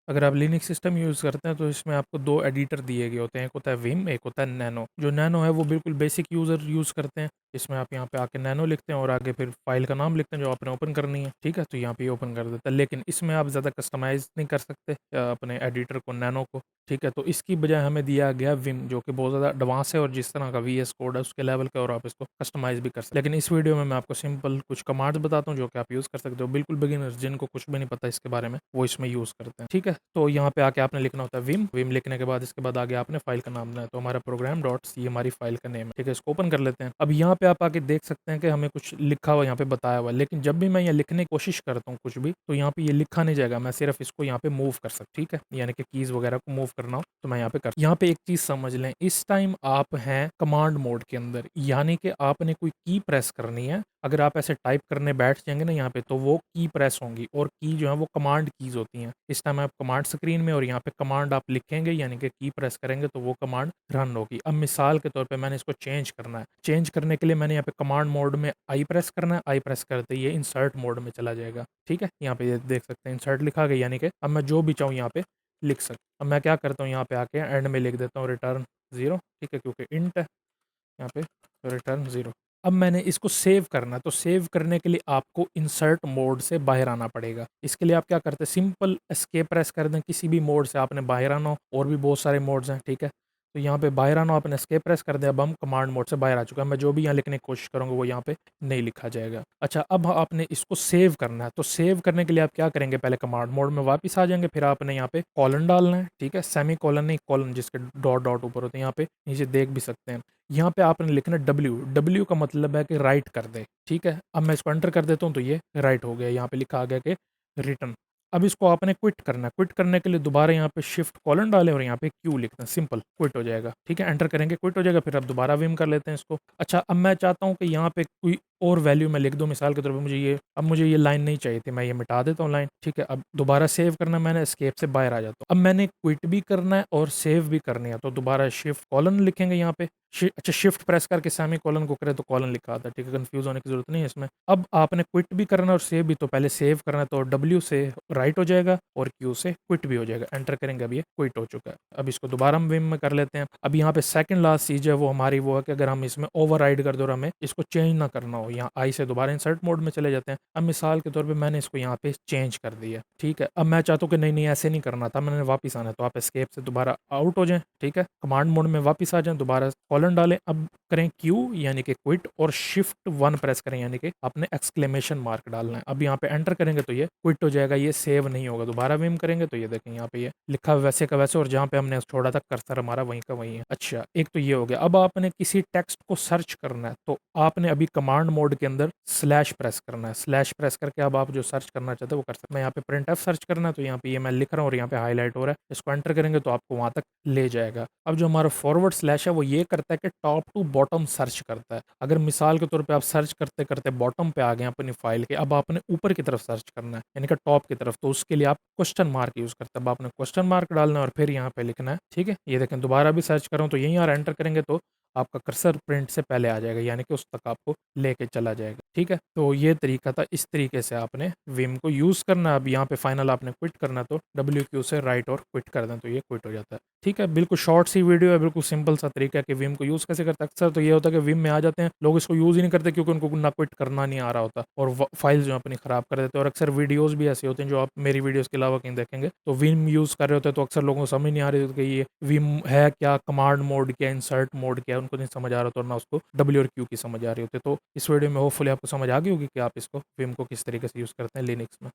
अगर आप Linux system use करते हैं तो इसमें आपको 2 एडिटर दिए गए होते हैं, एक होता है विम, एक होता है नैनो। जो नैनो है वो बिल्कुल बेसिक यूज़र यूज़ करते हैं, इसमें आप यहाँ पे आके नैनो लिखते हैं और आगे फिर फ़ाइल का नाम लिखते हैं जो आपने ओपन करनी है, ठीक है? तो यहाँ पे ये ओपन कर देता है, लेकिन इसमें आप ज़्यादा कस्टमाइज़ नहीं कर सकते अपने एडिटर को, नैनो को, ठीक है? तो इसकी बजाय हमें दिया गया विम, जो कि बहुत ज़्यादा एडवांस है और जिस तरह का वीएस कोड है उसके लेवल का, और आप इसको कस्टमाइज़ भी कर सकते हैं। लेकिन इस वीडियो में मैं आपको सिंपल कुछ कमांड्स बताता हूँ जो कि आप यूज़ कर सकते हो, बिल्कुल बिगिनर्स जिनको कुछ भी नहीं पता इसके बारे में, वो इसमें यूज़ करते हैं, ठीक है? तो यहाँ पे आके आपने लिखना होता है विम, विम लिखने के बाद इसके बाद आगे आपने फ़ाइल का नाम देना है, तो हमारा प्रोग्राम डॉट सी हमारी फ़ाइल का नेम है, ठीक है? इसको ओपन कर लेते हैं। अब यहाँ पे आप आके देख सकते हैं कि हमें कुछ लिखा हुआ यहाँ पे बताया हुआ है, लेकिन जब भी मैं यहाँ लिखने की कोशिश करता हूँ कुछ भी, तो यहाँ पे ये लिखा नहीं जाएगा, मैं सिर्फ इसको यहाँ पे मूव कर सकता, ठीक है? यानी कि कीज़ वगैरह को मूव करना हो तो मैं यहाँ पे कर, यहाँ पे एक चीज़ समझ लें, इस टाइम आप हैं कमांड मोड के अंदर, यानी कि आपने कोई की प्रेस करनी है। अगर आप ऐसे टाइप करने बैठ जाएँगे ना यहाँ पे, तो वो की प्रेस होंगी, और की जो है वो कमांड कीज़ होती हैं। इस टाइम आप कमांड स्क्रीन में और यहाँ पे कमांड आप लिखेंगे, यानी कि की प्रेस करेंगे तो वो कमांड रन होगी। अब मिसाल के तौर पे मैंने इसको चेंज करना है। चेंज करने के लिए मैंने यहाँ पे कमांड मोड में आई प्रेस करना है, आई प्रेस करते ही ये इंसर्ट मोड में चला जाएगा, ठीक है? यहाँ पे ये देख सकते हैं इंसर्ट लिखा गया, यानी कि अब मैं जो भी चाहूँ यहाँ पे लिख सकता। अब मैं क्या करता हूँ, यहाँ पे आके एंड में लिख देता हूँ रिटर्न 0, ठीक है? क्योंकि इंट है, यहाँ पे रिटर्न 0। अब मैंने इसको सेव करना है, तो सेव करने के लिए आपको इंसर्ट मोड से बाहर आना पड़ेगा। इसके लिए आप क्या करते हैं, सिंपल एस्केप प्रेस कर दें, किसी भी मोड से आपने बाहर आना हो, और भी बहुत सारे मोड्स हैं, ठीक है? तो यहाँ पे बाहर आना हो, आपने एस्केप प्रेस कर दिया, अब हम कमांड मोड से बाहर आ चुका है। मैं जो भी यहाँ लिखने की कोशिश करूँगा वो यहाँ पे नहीं लिखा जाएगा। अच्छा, अब आपने इसको सेव करना है, तो सेव करने के लिए आप क्या करेंगे, पहले कमांड मोड में वापस आ जाएँगे, फिर आपने यहाँ पे कॉलन डालना है, ठीक है? सेमी कॉलन नहीं, कॉलन जिसके डॉट डॉट ऊपर होते हैं, यहाँ पे नीचे देख भी सकते हैं। यहाँ पे आपने लिखना है डब्ल्यू, डब्ल्यू का मतलब है कि राइट कर दे, ठीक है? अब मैं इसको एंटर कर देता हूँ तो ये राइट हो गया, यहाँ पे लिखा आ गया कि रिटर्न। अब इसको आपने क्विट करना है, क्विट करने के लिए दोबारा यहाँ पे शिफ्ट कॉलन डालें और यहाँ पे क्यू लिखना है, सिंपल क्विट हो जाएगा, ठीक है? एंटर करेंगे, क्विट हो जाएगा, फिर अब दोबारा विम कर लेते हैं इसको। अच्छा, अब मैं चाहता हूँ कि यहाँ पे कोई और वैल्यू मैं लिख दूँ, मिसाल के तौर पे मुझे ये लाइन नहीं चाहिए थी, मैं ये मिटा देता हूँ लाइन, ठीक है? अब दोबारा सेव करना है मैंने, एस्केप से बाहर आ जाता हूँ। अब मैंने क्विट भी करना है और सेव भी करनी है, तो दोबारा शिफ्ट कॉलन लिखेंगे यहाँ पे। अच्छा, शिफ्ट प्रेस करके सेमी कॉलन को करें तो कॉलन लिखा आता है, ठीक है? कंफ्यूज होने की जरूरत नहीं है इसमें। अब आपने क्विट भी करना है और सेव भी, तो पहले सेव करना है, तो डब्ल्यू से राइट हो जाएगा और क्यू से क्विट भी हो जाएगा। एंटर करेंगे, अब ये क्विट हो चुका है। अब इसको दोबारा हम विम में कर लेते हैं। अब यहाँ पे सेकंड लास्ट चीज है वो हमारी वो है कि अगर हम इसमें ओवरराइड कर दो और हमें इसको चेंज ना करना हो, यहाँ आई से दोबारा इंसर्ट मोड में चले जाते हैं। अब मिसाल के तौर पे मैंने इसको यहाँ पे चेंज कर दिया, ठीक है? अब मैं चाहता हूँ कि नहीं नहीं ऐसे नहीं करना था, मैंने वापस आना है, तो आप एस्केप से दोबारा आउट हो जाएं, ठीक है? कमांड मोड में वापस आ जाएं, दोबारा कॉलन डालें, अब करें क्यू यानी कि क्विट, और शिफ्ट 1 प्रेस करें, यानी कि आपने एक्सक्लेमेशन मार्क डालना है। अब यहाँ पे एंटर करेंगे तो ये क्विट हो जाएगा, ये सेव नहीं होगा। दोबारा विम करेंगे तो ये देखें यहाँ पे ये लिखा वैसे का वैसे, और जहाँ पे हमने छोड़ा था कर्सर हमारा वहीं का वहीं है। अच्छा, एक तो ये हो गया। अब आपने किसी टेक्स्ट को सर्च करना है, तो आपने अभी कमांड मोड के अंदर स्लैश प्रेस करना है। स्लैश प्रेस करके अब आप जो सर्च करना चाहते हो वो कर सकते हैं। मैं यहाँ पे प्रिंट एफ सर्च करना है, तो यहाँ पे ये मैं लिख रहा हूँ और यहाँ पे हाईलाइट हो रहा है, इसको एंटर करेंगे तो आपको वहां तक ले जाएगा। अब जो हमारा फॉरवर्ड स्लैश है वो ये करता है कि टॉप टू बॉटम सर्च करता है। अगर मिसाल के तौर पे आप सर्च करते करते बॉटम पे आ गए अपनी फाइल के, अब आपने ऊपर की तरफ सर्च करना है, यानी कि टॉप की तरफ, तो उसके लिए आप क्वेश्चन मार्क यूज करते हैं। अब आपने क्वेश्चन मार्क डालना है और फिर यहाँ पे लिखना है, ठीक है? ये देखें, दोबारा भी सर्च कर रहा हूँ तो यहीं यार एंटर करेंगे तो आपका कर्सर प्रिंट से पहले आ जाएगा, यानी कि उस तक आपको लेके चला जाएगा, ठीक है? तो ये तरीका था, इस तरीके से आपने विम को यूज करना। अब यहाँ पे फाइनल आपने क्विट करना, तो डब्ल्यू क्यू से राइट और क्विट कर दें तो ये क्विट हो जाता है, ठीक है? बिल्कुल शॉर्ट सी वीडियो है, बिल्कुल सिंपल सा तरीका है कि विम को यूज कैसे करते हैं। अक्सर तो ये होता है कि विम में आ जाते हैं लोग, इसको यूज ही नहीं करते क्योंकि उनको ना क्विट करना नहीं आ रहा होता, और फाइल जो है अपनी खराब कर देते हैं। और अक्सर वीडियोस भी ऐसे होते हैं जो आप मेरी वीडियोस के अलावा कहीं देखेंगे तो विम यूज कर रहे होते हैं, तो अक्सर लोगों को समझ नहीं आ रही होती कि ये विम है क्या, कमांड मोड क्या, इंसर्ट मोड क्या, उनको नहीं समझ आ रहा होता, और ना उसको डब्ल्यू और क्यू की समझ आ रही होती है। तो इस वीडियो में होपफुली आपको समझ आ गई होगी कि आप इसको विम को किस तरीके से यूज करते हैं लिनक्स में।